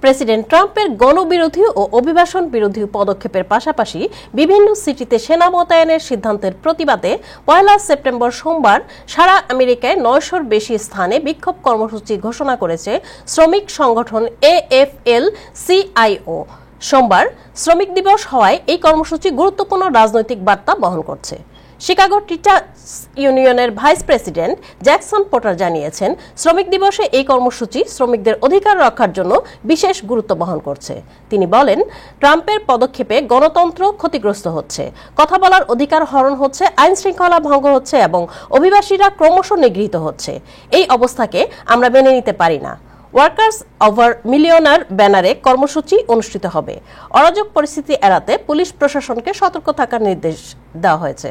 President ট্রাম্পের গণবিরোধী ও অভিবাসন বিরোধী পদক্ষেপের পাশাপাশি বিভিন্ন সিটিতে সেনা মোতায়েনের সিদ্ধান্তের প্রতিবাদে ১ সেপ্টেম্বর সোমবার সারা আমেরিকায় ৯০০-র বেশি স্থানে বিক্ষোভ কর্মসূচি ঘোষণা করেছে শ্রমিক সংগঠন AFL-CIO। সোমবার শ্রমিক দিবস হওয়ায় এই কর্মসূচি গুরুত্বপূর্ণ রাজনৈতিক বার্তা বহন করছে। শিকাগো টিচার্স ইউনিয়নের ভাইস প্রেসিডেন্ট জ্যাকসন পোটার জানিয়েছেন, শ্রমিক দিবসে এই কর্মসূচি শ্রমিকদের অধিকার রক্ষার জন্য বিশেষ গুরুত্ব বহন করছে। তিনি বলেন, ট্রাম্পের পদক্ষেপে গণতন্ত্র ক্ষতিগ্রস্ত হচ্ছে, কথা বলার অধিকার হরণ হচ্ছে, আইন শৃঙ্খলা ভঙ্গ হচ্ছে এবং অভিবাসীরা ক্রমশ নিগৃহীত হচ্ছে। এই অবস্থাকে আমরা মেনে নিতে পারি না। ওয়ার্কার্স ওভার মিলিয়নার ব্যানারে কর্মসূচি অনুষ্ঠিত হবে। অরাজক পরিস্থিতি এড়াতে পুলিশ প্রশাসনকে সতর্ক থাকার নির্দেশ দেওয়া হয়েছে।